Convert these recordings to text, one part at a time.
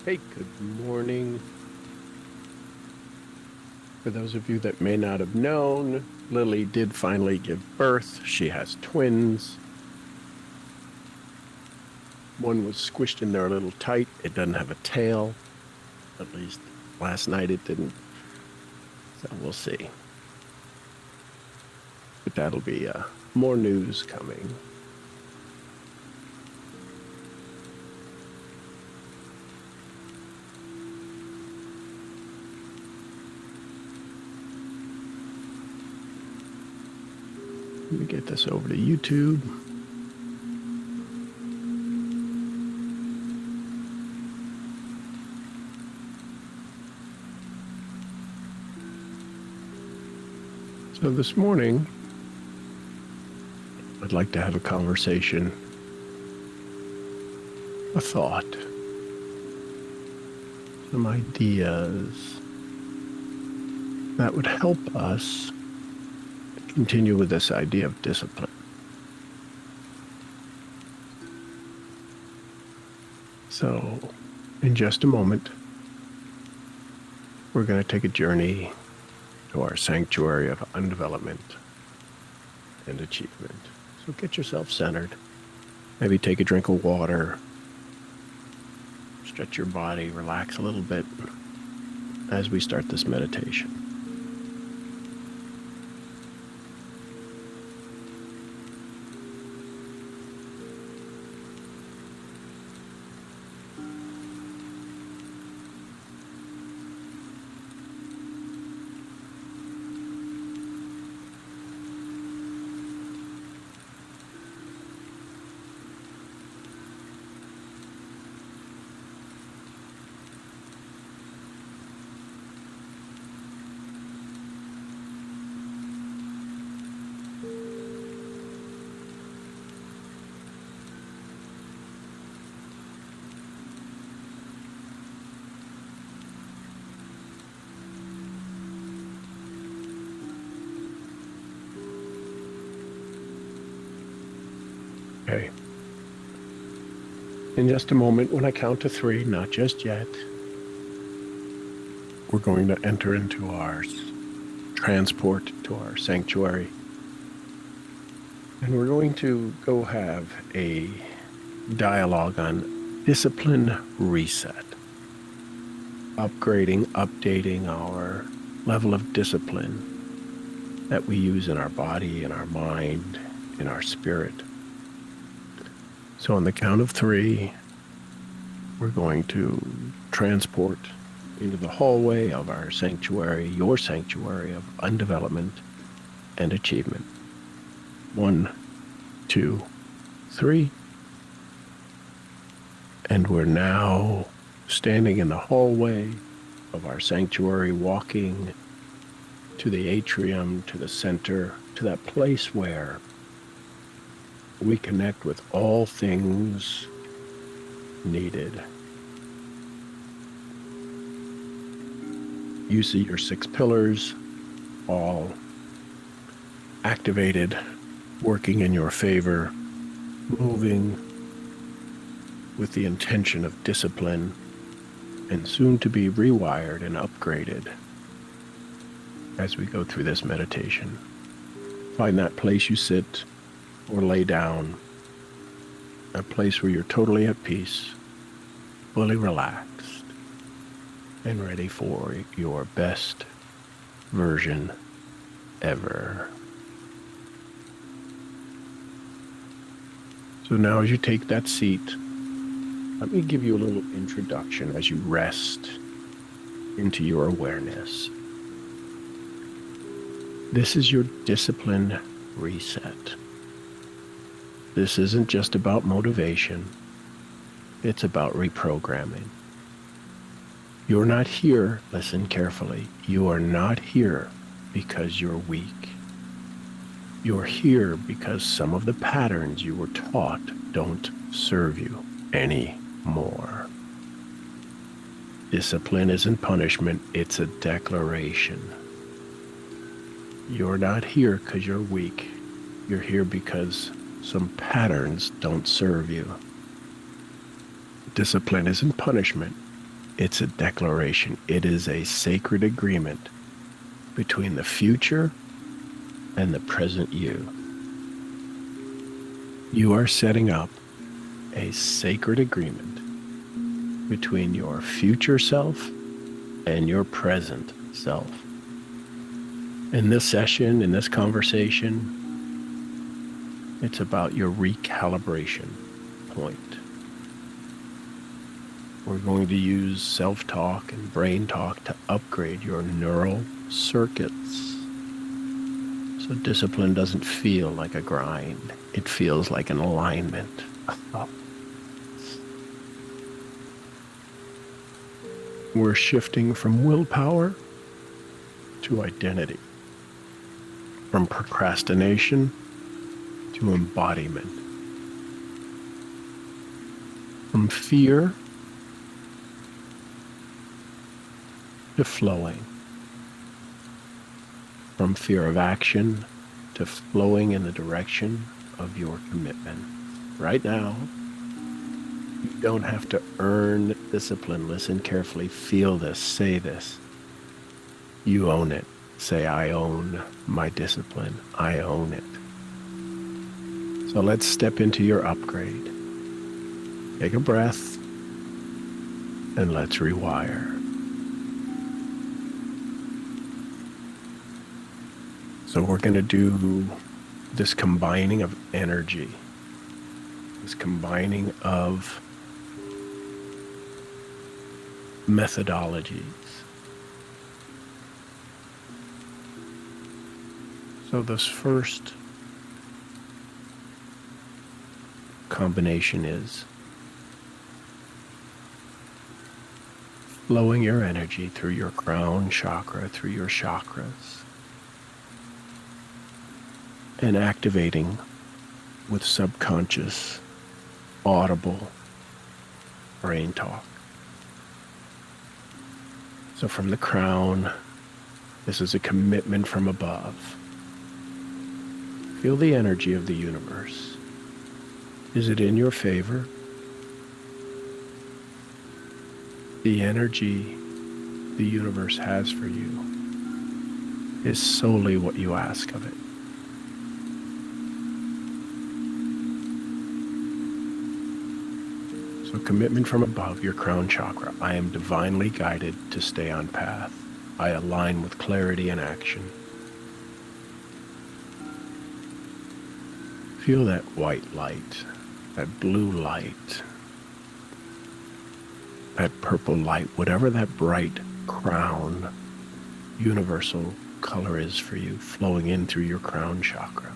Hey, good morning. For those of you that may not have known, Lily did finally give birth. She has twins. One was squished in there a little tight. It doesn't have a tail. At least last night it didn't. So we'll see. But that'll be more news coming. Let me get this over to YouTube. So this morning, I'd like to have a conversation, a thought, some ideas that would help us continue with this idea of discipline. So, in just a moment, we're going to take a journey to our sanctuary of undevelopment and achievement. So get yourself centered. Maybe take a drink of water, stretch your body, relax a little bit as we start this meditation. Okay. In just a moment, when I count to 3, not just yet, we're going to enter into our transport to our sanctuary. And we're going to go have a dialogue on discipline reset, upgrading, updating our level of discipline that we use in our body, in our mind, in our spirit. So on the count of 3, we're going to transport into the hallway of our sanctuary, your sanctuary of undevelopment and achievement. 1, 2, 3. And we're now standing in the hallway of our sanctuary, walking to the atrium, to the center, to that place where we connect with all things needed. You see your 6 pillars all activated, working in your favor, moving with the intention of discipline and soon to be rewired and upgraded as we go through this meditation. Find that place you sit or lay down, a place where you're totally at peace, fully relaxed, and ready for your best version ever. So now as you take that seat, let me give you a little introduction as you rest into your awareness. This is your discipline reset. This isn't just about motivation. It's about reprogramming. You're not here, listen carefully, you are not here because you're weak. You're here because some of the patterns you were taught don't serve you anymore. Discipline isn't punishment, it's a declaration. You're not here because you're weak. You're here because some patterns don't serve you. Discipline isn't punishment. It's a declaration. It is a sacred agreement between the future and the present you. You are setting up a sacred agreement between your future self and your present self. In this session, in this conversation, it's about your recalibration point. We're going to use self-talk and brain talk to upgrade your neural circuits. So discipline doesn't feel like a grind. It feels like an alignment. We're shifting from willpower to identity, from procrastination to embodiment, from fear to flowing, from fear of action to flowing in the direction of your commitment. Right now, you don't have to earn discipline. Listen carefully, feel this, say this. You own it. Say, I own my discipline. I own it. So let's step into your upgrade. Take a breath and let's rewire. So we're going to do this combining of energy, this combining of methodologies. So this first combination is flowing your energy through your crown chakra, through your chakras, and activating with subconscious, audible brain talk. So from the crown, this is a commitment from above. Feel the energy of the universe. Is it in your favor? The energy the universe has for you is solely what you ask of it. So commitment from above, your crown chakra. I am divinely guided to stay on path. I align with clarity and action. Feel that white light, that blue light, that purple light, whatever that bright crown universal color is for you, flowing in through your crown chakra.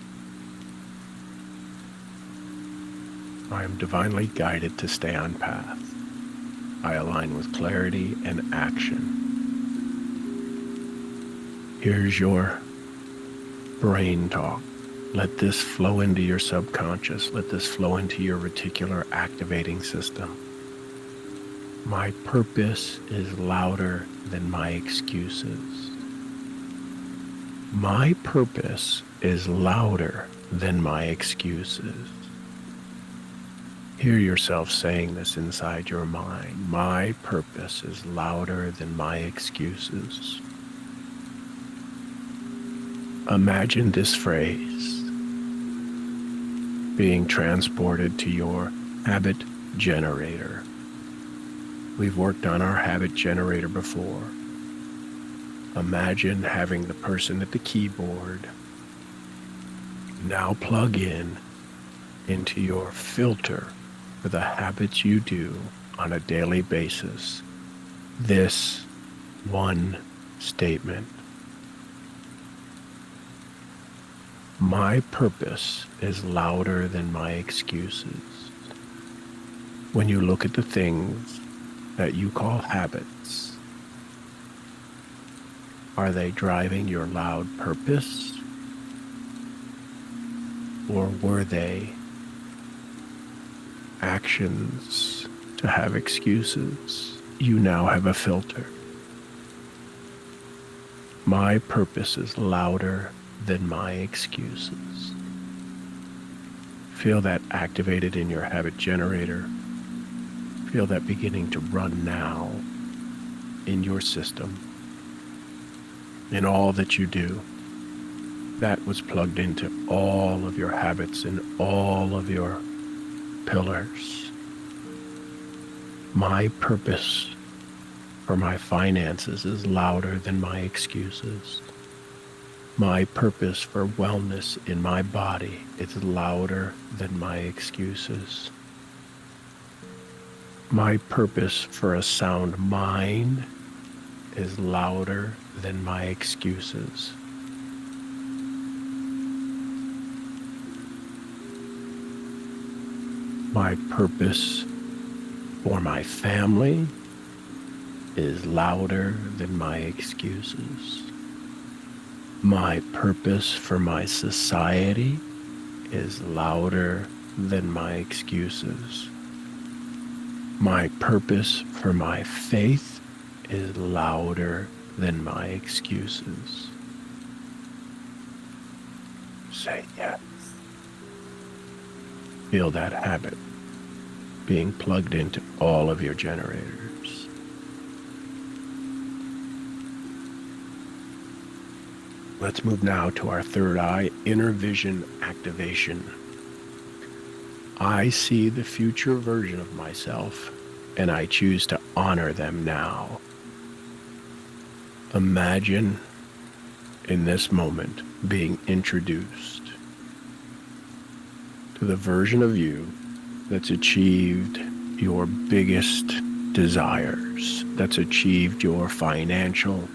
I am divinely guided to stay on path. I align with clarity and action. Here's your brain talk. Let this flow into your subconscious. Let this flow into your reticular activating system. My purpose is louder than my excuses. My purpose is louder than my excuses. Hear yourself saying this inside your mind. My purpose is louder than my excuses. Imagine this phrase being transported to your habit generator. We've worked on our habit generator before. Imagine having the person at the keyboard now plug in into your filter for the habits you do on a daily basis. This one statement. My purpose is louder than my excuses. When you look at the things that you call habits, are they driving your loud purpose? Or were they actions to have excuses? You now have a filter. My purpose is louder than my excuses. Feel that activated in your habit generator. Feel that beginning to run now. in your system, in all that you do, that was plugged into all of your habits and all of your pillars. My purpose for my finances is louder than my excuses. My purpose for wellness in my body is louder than my excuses. My purpose for a sound mind is louder than my excuses. My purpose for my family is louder than my excuses. My purpose for my society is louder than my excuses. My purpose for my faith is louder than my excuses. Say yes. Feel that habit being plugged into all of your generators. Let's move now to our third eye, inner vision activation. I see the future version of myself, and I choose to honor them now. Imagine in this moment being introduced to the version of you that's achieved your biggest desires, that's achieved your financial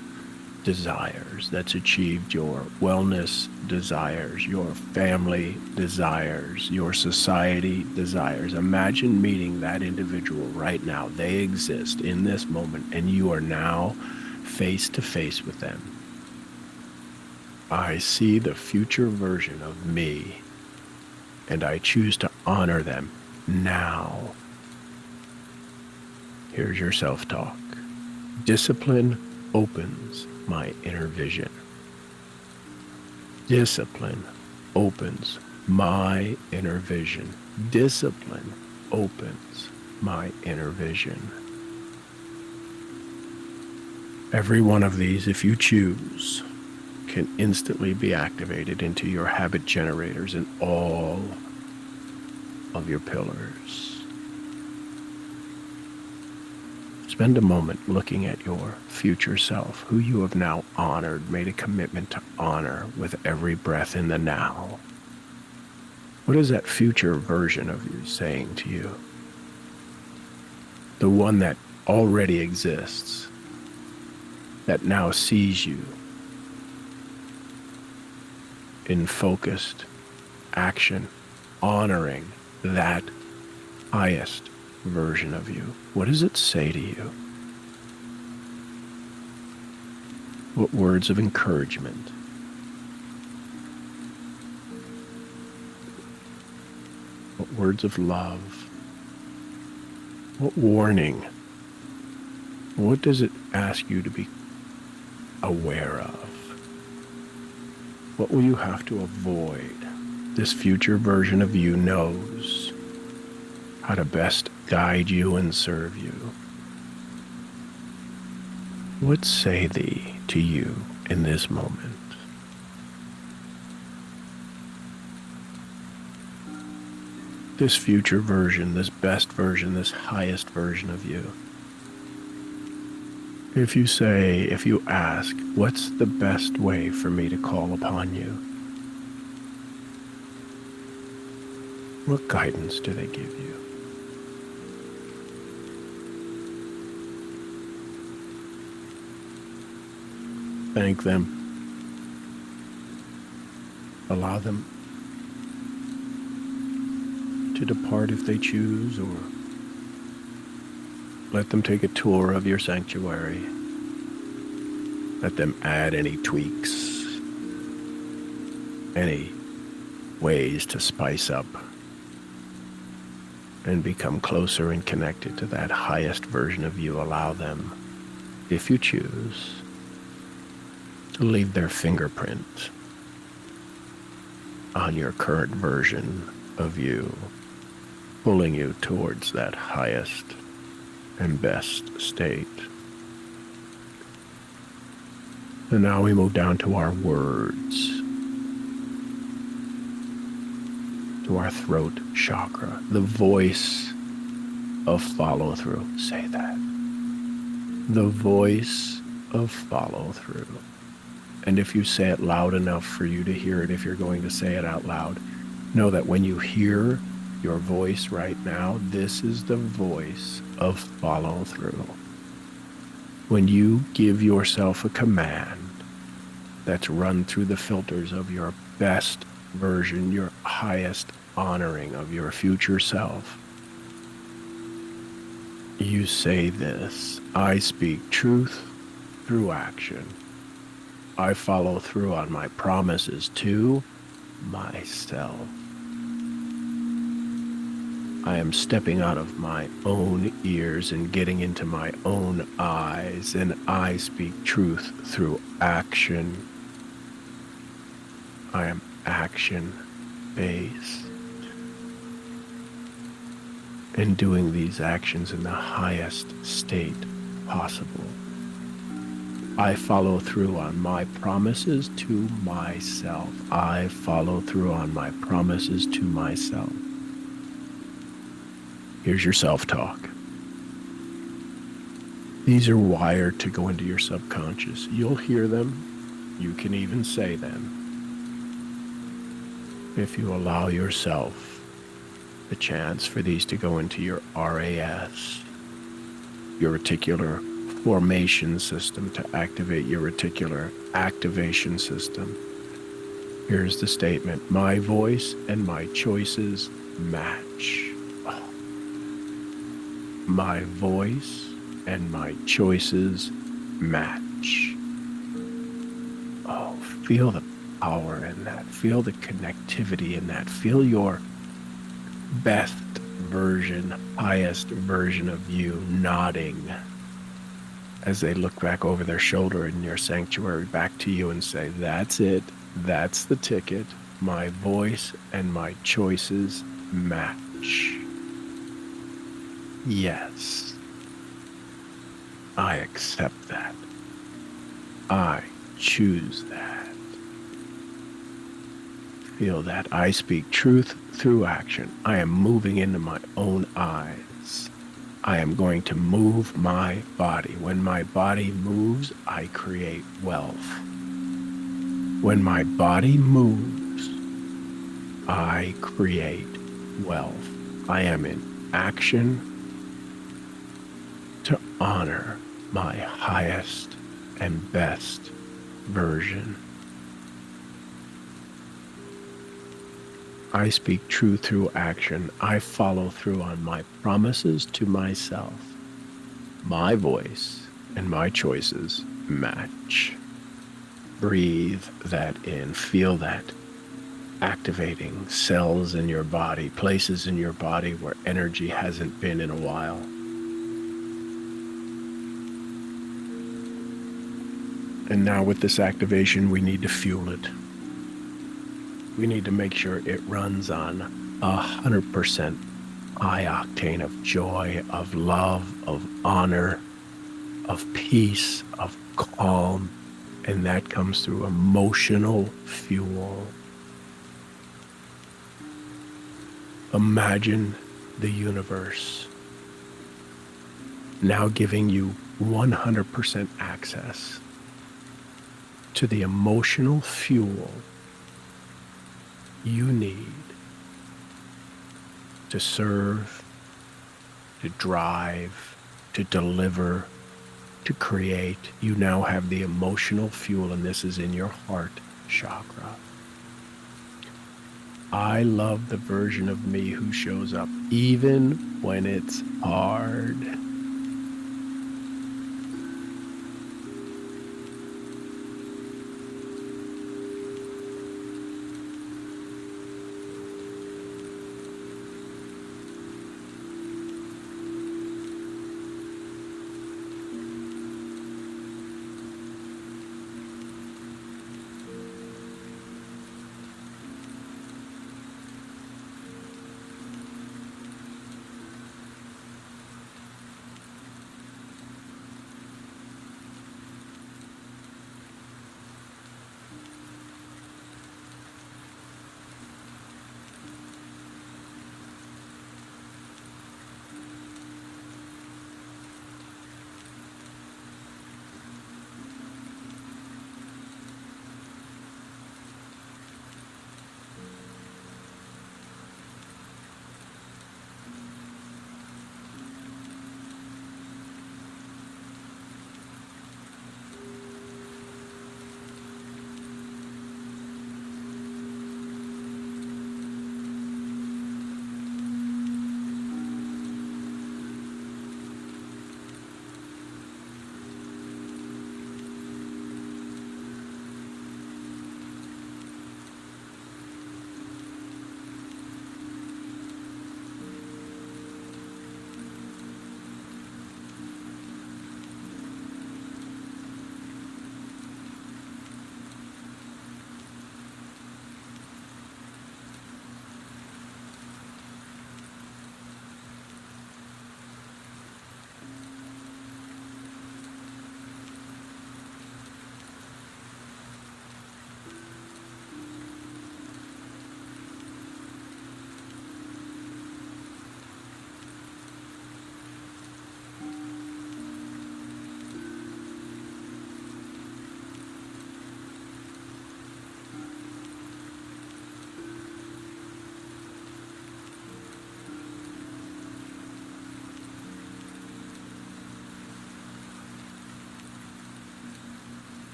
desires, that's achieved your wellness desires, your family desires, your society desires. Imagine meeting that individual right now. They exist in this moment, and you are now face to face with them. I see the future version of me, and I choose to honor them now. Here's your self-talk. Discipline opens my inner vision. Discipline opens my inner vision. Discipline opens my inner vision. Every one of these, if you choose, can instantly be activated into your habit generators in all of your pillars. Spend a moment looking at your future self, who you have now honored, made a commitment to honor with every breath in the now. What is that future version of you saying to you? The one that already exists, that now sees you in focused action, honoring that highest version of you. What does it say to you? What words of encouragement? What words of love? What warning? What does it ask you to be aware of? What will you have to avoid? This future version of you knows how to best guide you and serve you. What say thee to you in this moment? This future version, this best version, this highest version of you. If you ask, what's the best way for me to call upon you? What guidance do they give you? Thank them. Allow them to depart if they choose, or let them take a tour of your sanctuary. Let them add any tweaks, any ways to spice up and become closer and connected to that highest version of you. Allow them, if you choose, to leave their fingerprint on your current version of you, pulling you towards that highest and best state. And now we move down to our words, to our throat chakra, the voice of follow through. Say that. The voice of follow through. And if you say it loud enough for you to hear it, if you're going to say it out loud, know that when you hear your voice right now, this is the voice of follow through. When you give yourself a command that's run through the filters of your best version, your highest honoring of your future self, you say this: I speak truth through action. I follow through on my promises to myself. I am stepping out of my own ears and getting into my own eyes, and I speak truth through action. I am action-based and doing these actions in the highest state possible. I follow through on my promises to myself. I follow through on my promises to myself. Here's your self-talk. These are wired to go into your subconscious. You'll hear them. You can even say them if you allow yourself the chance for these to go into your RAS, your reticular formation system, to activate your reticular activation system. Here's the statement: my voice and my choices match. My voice and my choices match. Oh, feel the power in that. Feel the connectivity in that. Feel your best version, highest version of you nodding as they look back over their shoulder in your sanctuary back to you and say, that's it. That's the ticket. My voice and my choices match. Yes, I accept that. I choose that. Feel that. I speak truth through action. I am moving into my own eyes. I am going to move my body. When my body moves, I create wealth. When my body moves, I create wealth. I am in action to honor my highest and best version. I speak truth through action. I follow through on my promises to myself. My voice and my choices match. Breathe that in. Feel that activating cells in your body, places in your body where energy hasn't been in a while. And now with this activation, we need to fuel it. We need to make sure it runs on 100% high octane of joy, of love, of honor, of peace, of calm. And that comes through emotional fuel. Imagine the universe now giving you 100% access to the emotional fuel you need to serve, to drive, to deliver, to create. You now have the emotional fuel, and this is in your heart chakra. I love the version of me who shows up even when it's hard.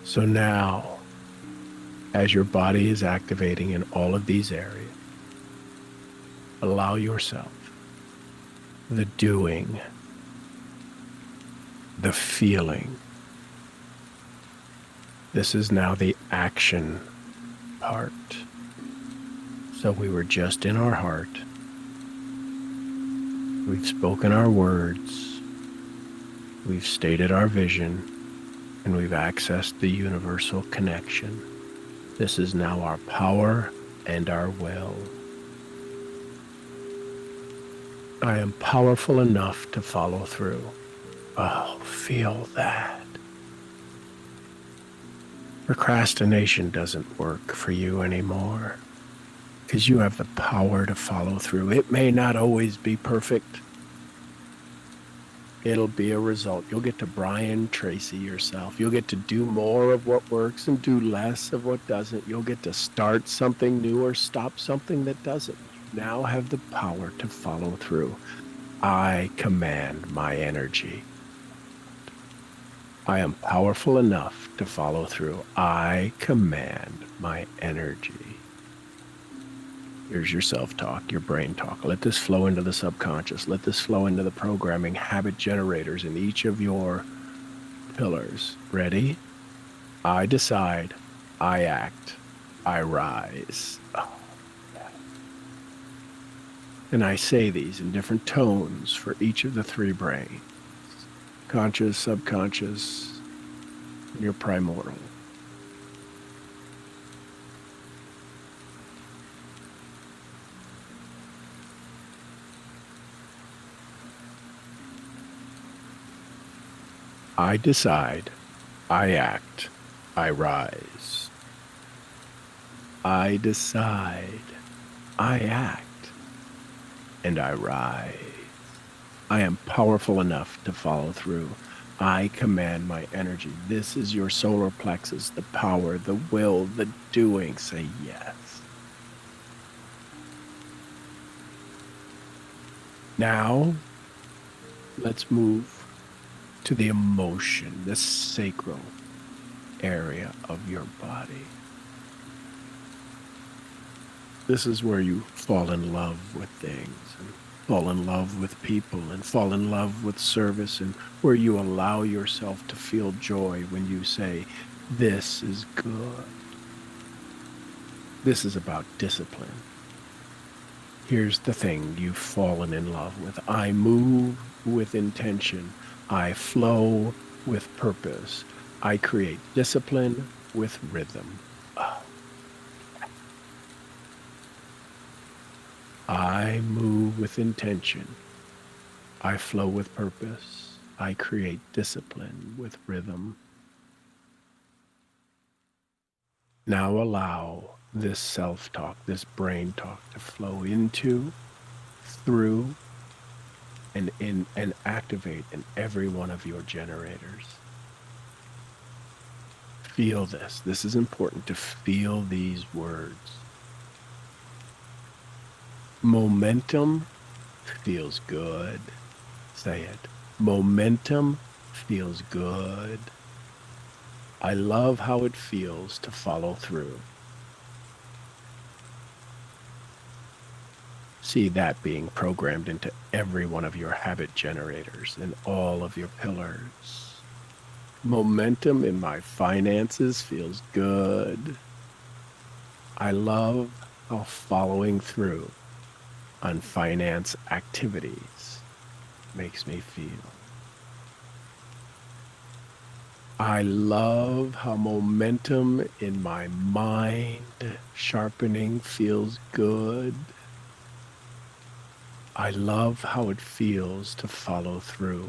So now, as your body is activating in all of these areas, allow yourself the doing, the feeling. This is now the action part. So we were just in our heart. We've spoken our words. We've stated our vision. And we've accessed the universal connection. This is now our power and our will. I am powerful enough to follow through. Oh, feel that. Procrastination doesn't work for you anymore because you have the power to follow through. It may not always be perfect. It'll be a result. You'll get to Brian Tracy yourself. You'll get to do more of what works and do less of what doesn't. You'll get to start something new or stop something that doesn't. You now have the power to follow through. I command my energy. I am powerful enough to follow through. I command my energy. Here's your self-talk, your brain talk. Let this flow into the subconscious. Let this flow into the programming habit generators in each of your pillars. Ready? I decide. I act. I rise. Oh, yeah. And I say these in different tones for each of the three brains. Conscious, subconscious, and your primordial. I decide, I act, I rise. I decide, I act, and I rise. I am powerful enough to follow through. I command my energy. This is your solar plexus, the power, the will, the doing. Say yes. Now, let's move to the emotion, the sacral area of your body. This is where you fall in love with things and fall in love with people and fall in love with service, and where you allow yourself to feel joy when you say, this is good. This is about discipline. Here's the thing you've fallen in love with. I move with intention. I flow with purpose. I create discipline with rhythm. Oh. I move with intention. I flow with purpose. I create discipline with rhythm. Now allow this self-talk, this brain talk to flow into, through, and in and activate in every one of your generators. Feel this. This is important to feel these words. Momentum feels good. Say it. Momentum feels good. I love how it feels to follow through. See that being programmed into every one of your habit generators and all of your pillars. Momentum in my finances feels good. I love how following through on finance activities makes me feel. I love how momentum in my mind sharpening feels good. I love how it feels to follow through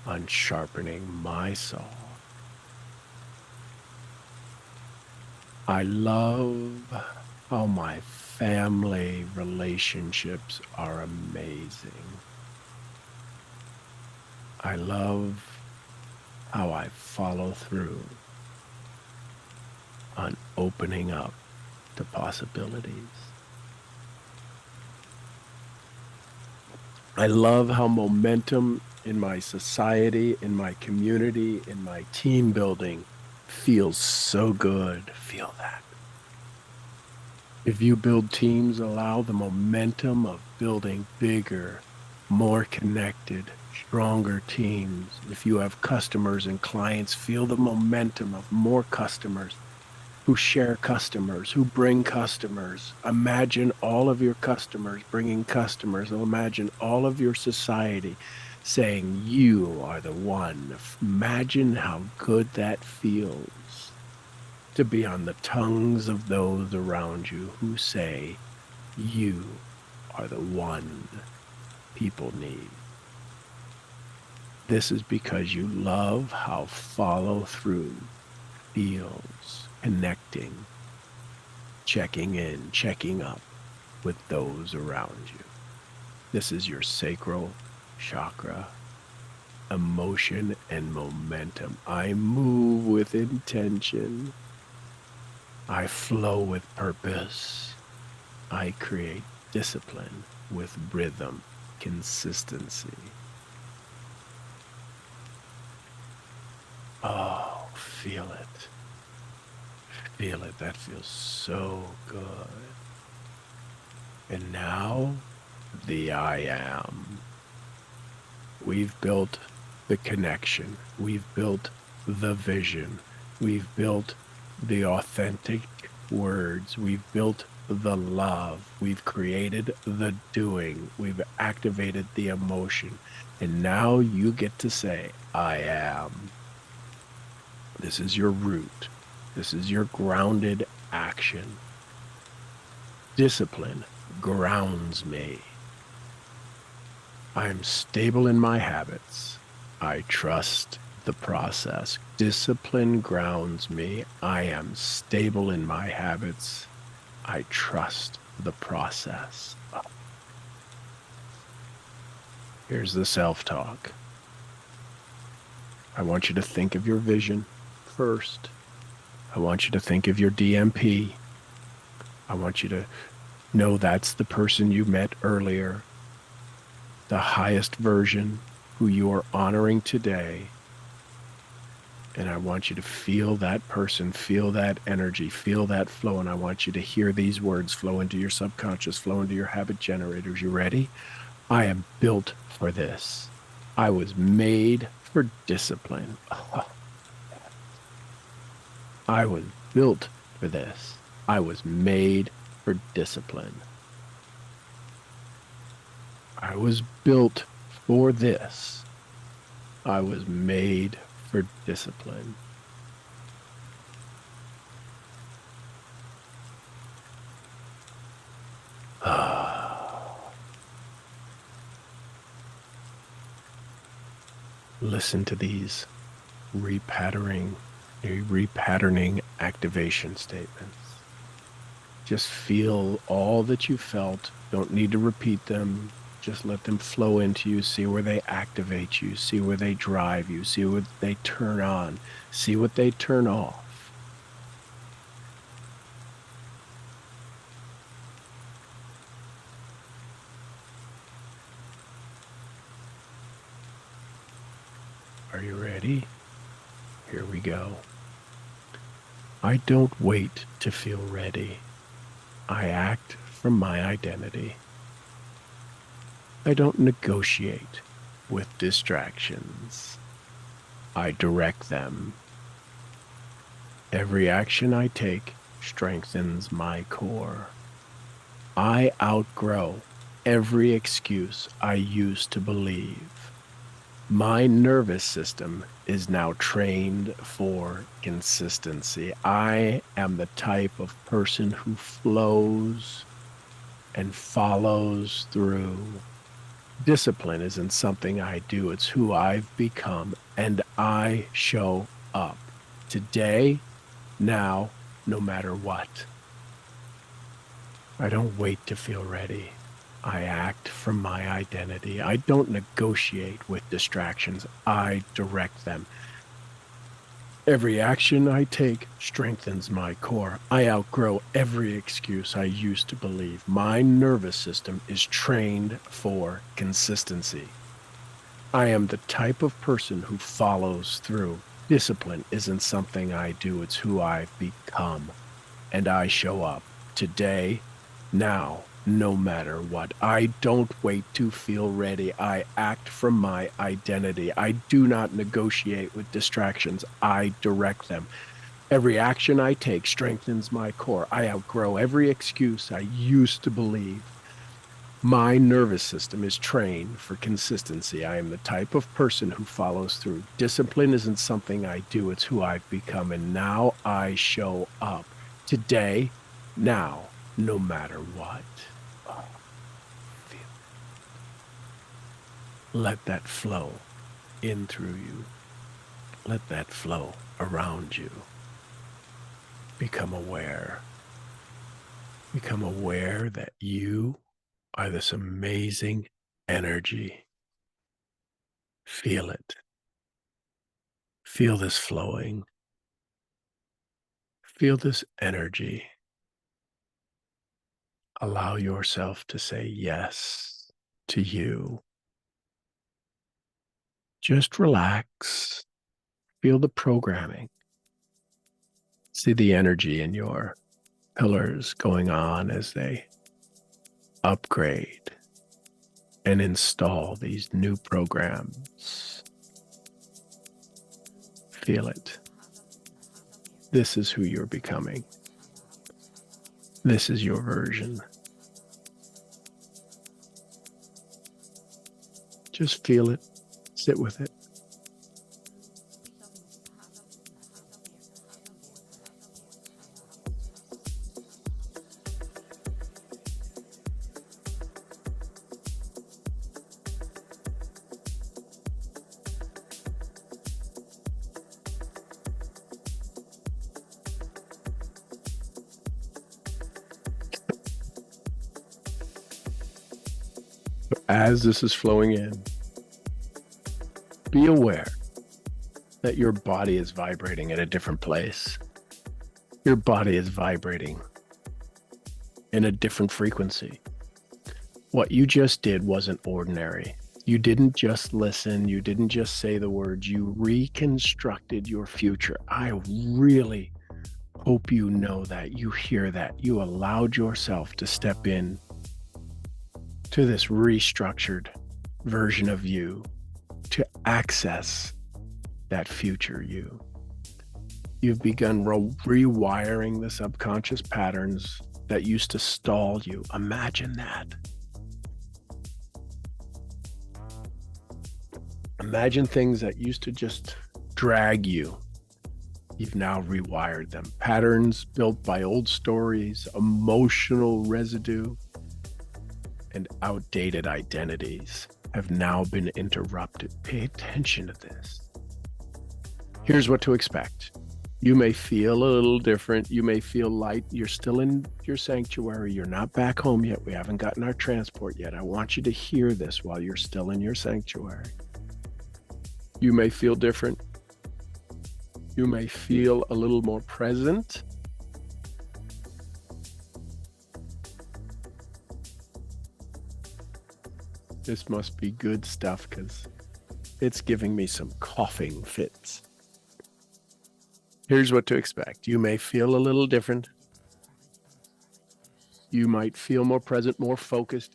on sharpening my saw. I love how my family relationships are amazing. I love how I follow through on opening up to possibilities. I love how momentum in my society, in my community, in my team building Feels so good. Feel that. If you build teams, allow the momentum of building bigger, more connected, stronger teams. If you have customers and clients, feel the momentum of more customers who share customers, who bring customers. Imagine all of your customers bringing customers. Imagine all of your society saying, you are the one. Imagine how good that feels to be on the tongues of those around you who say, you are the one people need. This is because you love how follow through feels, connecting, checking in, checking up with those around you. This is your sacral chakra, emotion and momentum. I move with intention. I flow with purpose. I create discipline with rhythm, consistency. Oh, feel it. Feel it. That feels so good. And now, the I am. We've built the connection. We've built the vision. We've built the authentic words. We've built the love. We've created the doing. We've activated the emotion. And now you get to say, I am. This is your root. This is your grounded action. Discipline grounds me. I am stable in my habits. I trust the process. Discipline grounds me. I am stable in my habits. I trust the process. Here's the self-talk. I want you to think of your vision first. I want you to think of your DMP. I want you to know that's the person you met earlier, the highest version who you are honoring today. And I want you to feel that person, feel that energy, feel that flow. And I want you to hear these words flow into your subconscious, flow into your habit generators. You ready? I am built for this. I was made for discipline. I was built for this. I was made for discipline. I was built for this. I was made for discipline. Listen to these repatterning activation statements. Just feel all that you felt. Don't need to repeat them. Just let them flow into you. See where they activate you. See where they drive you. See what they turn on. See what they turn off. Are you ready? Here we go. I don't wait to feel ready. I act from my identity. I don't negotiate with distractions. I direct them. Every action I take strengthens my core. I outgrow every excuse I used to believe. My nervous system is now trained for consistency. I am the type of person who flows and follows through. Discipline isn't something I do, it's who I've become, and I show up today, now, no matter what. I don't wait to feel ready. I act from my identity. I don't negotiate with distractions. I direct them. Every action I take strengthens my core. I outgrow every excuse I used to believe. My nervous system is trained for consistency. I am the type of person who follows through. Discipline isn't something I do, it's who I've become. And I show up today, now, no matter what. I don't wait to feel ready. I act from my identity. I do not negotiate with distractions. I direct them. Every action I take strengthens my core. I outgrow every excuse I used to believe. My nervous system is trained for consistency. I am the type of person who follows through. Discipline isn't something I do, it's who I've become. And now I show up today, now, no matter what. Oh, feel. Let that flow in through you. Let that flow around you. Become aware. Become aware that you are this amazing energy. Feel it. Feel this flowing. Feel this energy. Allow yourself to say yes to you. Just relax. Feel the programming. See the energy in your pillars going on as they upgrade and install these new programs. Feel it. This is who you're becoming. This is your version. Just feel it. Sit with it. As this is flowing in, be aware that your body is vibrating at a different place. Your body is vibrating in a different frequency. What you just did wasn't ordinary. You didn't just listen. You didn't just say the words. You reconstructed your future. I really hope you know that, you hear that. You allowed yourself to step in to this restructured version of you to access that future you. You've begun rewiring the subconscious patterns that used to stall you. Imagine that. Imagine things that used to just drag you. You've now rewired them. Patterns built by old stories, emotional residue, and outdated identities have now been interrupted. Pay attention to this. Here's what to expect. You may feel a little different. You may feel light. You're still in your sanctuary. You're not back home yet. We haven't gotten our transport yet. I want you to hear this while you're still in your sanctuary. You may feel different. You may feel a little more present. This must be good stuff because it's giving me some coughing fits. Here's what to expect. You may feel a little different. You might feel more present, more focused,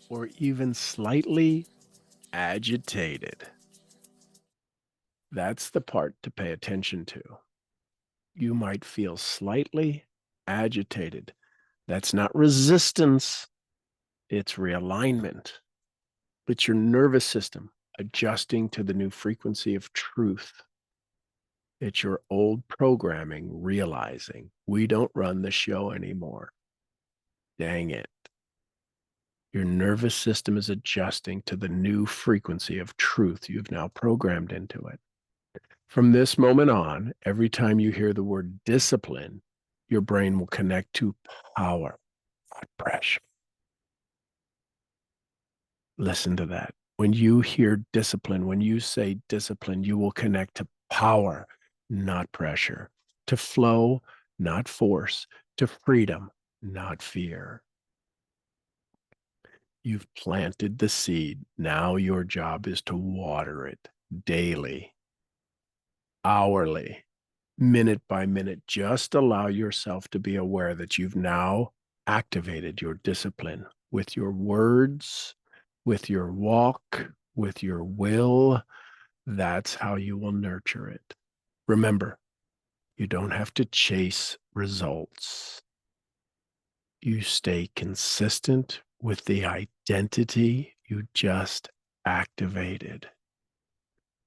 or even slightly agitated. That's the part to pay attention to. You might feel slightly agitated. That's not resistance, it's realignment. It's your nervous system adjusting to the new frequency of truth. It's your old programming realizing we don't run the show anymore. Dang it. Your nervous system is adjusting to the new frequency of truth you've now programmed into it. From this moment on, every time you hear the word discipline, your brain will connect to power, not pressure. Listen to that. When you hear discipline, when you say discipline, you will connect to power, not pressure, to flow, not force, to freedom, not fear. You've planted the seed. Now your job is to water it daily. hourly, minute by minute. Just allow yourself to be aware that you've now activated your discipline with your words, with your walk, with your will. That's how you will nurture it. Remember, you don't have to chase results. You stay consistent with the identity you just activated.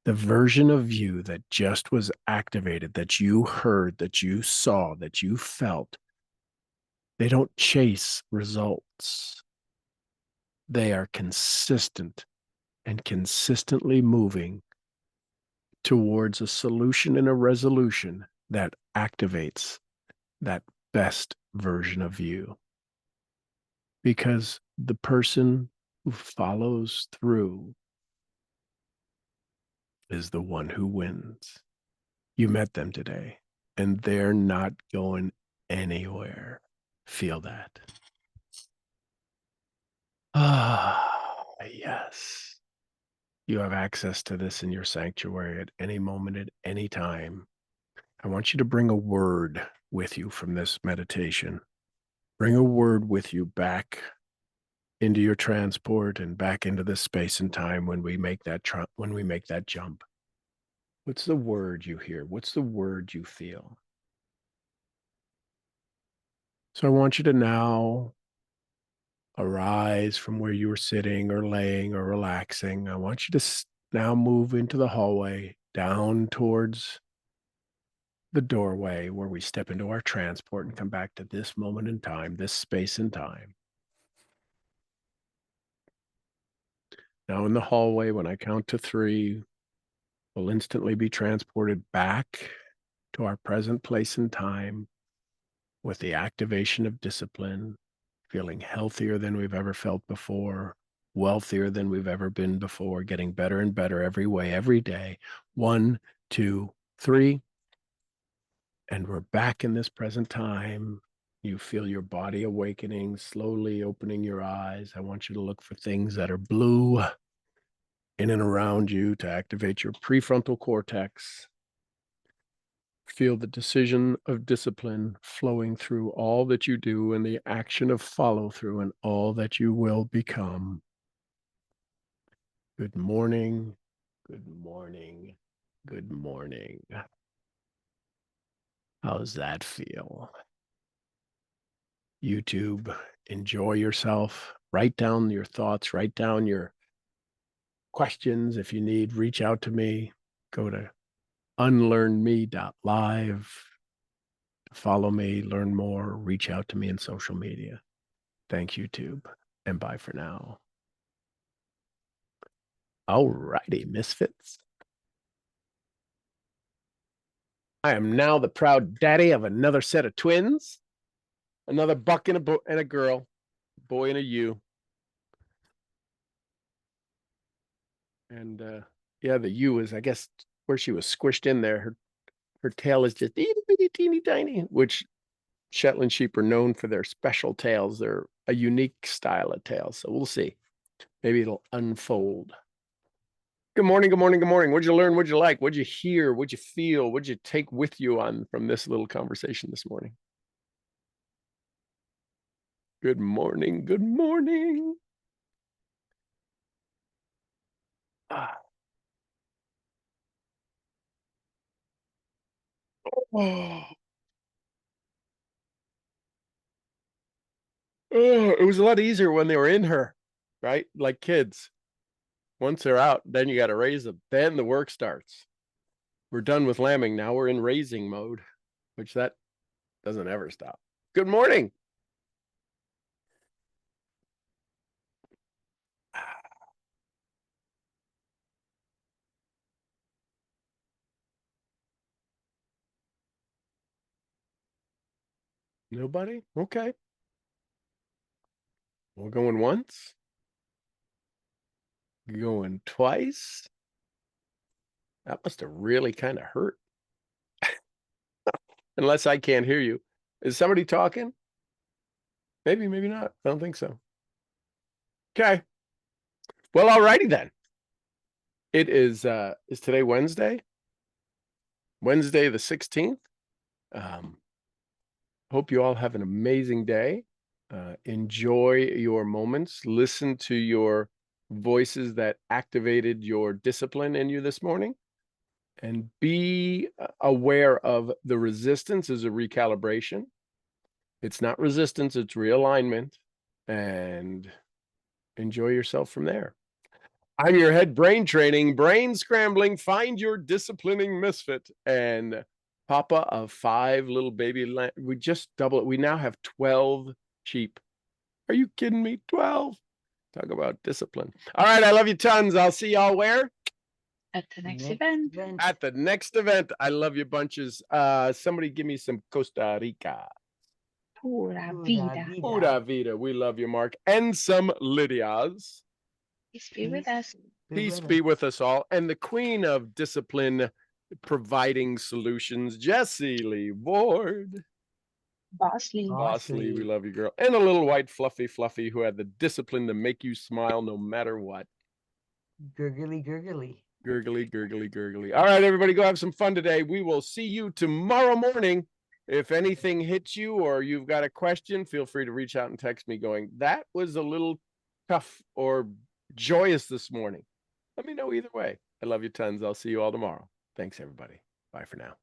The version of you that just was activated, that you heard, that you saw, that you felt, they don't chase results. They are consistent and consistently moving towards a solution and a resolution that activates that best version of you. Because the person who follows through is the one who wins. You met them today, and they're not going anywhere. Feel that. Ah, yes. You have access to this in your sanctuary at any moment, at any time. I want you to bring a word with you from this meditation. Bring a word with you back into your transport and back into this space and time when we make that jump. What's the word you hear? What's the word you feel? So I want you to now arise from where you were sitting or laying or relaxing. I want you to now move into the hallway, down towards the doorway where we step into our transport and come back to this moment in time, this space and time. Now in the hallway, when I count to 3, we'll instantly be transported back to our present place and time with the activation of discipline, feeling healthier than we've ever felt before, wealthier than we've ever been before, getting better and better every way, every day. 1, 2, 3. And we're back in this present time. You feel your body awakening, slowly opening your eyes. I want you to look for things that are blue in and around you to activate your prefrontal cortex. Feel the decision of discipline flowing through all that you do and the action of follow through and all that you will become. Good morning. Good morning. Good morning. How's that feel? YouTube, enjoy yourself. Write down your thoughts, write down your questions. If you need, reach out to me. Go to unlearnme.live. Follow me, learn more, reach out to me in social media. Thank you, YouTube, and bye for now. All righty, misfits. I am now the proud daddy of another set of twins, another buck and a girl, boy and a you. And yeah, the you is, I guess, where she was squished in there. Her tail is just itty bitty teeny tiny, which Shetland sheep are known for their special tails. They're a unique style of tails. So we'll see. Maybe it'll unfold. Good morning, good morning, good morning. What'd you learn? What'd you like? What'd you hear? What'd you feel? What'd you take with you on from this little conversation this morning? Good morning, good morning. Ah. Oh. Oh, it was a lot easier when they were in her, right? Like kids. Once they're out, then you got to raise them. Then the work starts. We're done with lambing. Now we're in raising mode, which that doesn't ever stop. Good morning. Nobody? Okay. We're going once. Going twice. That must have really kind of hurt. Unless I can't hear you. Is somebody talking? Maybe, maybe not. I don't think so. Okay. Well, all righty then. It is today Wednesday? Wednesday, the 16th. Hope you all have an amazing day. Enjoy your moments. Listen to your voices that activated your discipline in you this morning. And be aware of the resistance as a recalibration. It's not resistance, it's realignment. And enjoy yourself from there. I'm your head brain training, brain scrambling, find your disciplining misfit, and papa of 5 little baby. We just double it. We now have 12 sheep. Are you kidding me? 12. Talk about discipline. All right. I love you tons. I'll see y'all where? At the next event. At the next event. I love you bunches. Somebody give me some Costa Rica. Pura vida. Pura vida. We love you, Mark. And some Lydias. Peace be with us. Peace be with us all. And the queen of discipline providing solutions, Jessie Lee Ward. Bosley. Bosley, we love you, girl. And a little white fluffy who had the discipline to make you smile no matter what. Gurgly, gurgly. Gurgly, gurgly, gurgly. All right, everybody, go have some fun today. We will see you tomorrow morning. If anything hits you or you've got a question, feel free to reach out and text me going, that was a little tough or joyous this morning. Let me know either way. I love you tons. I'll see you all tomorrow. Thanks, everybody. Bye for now.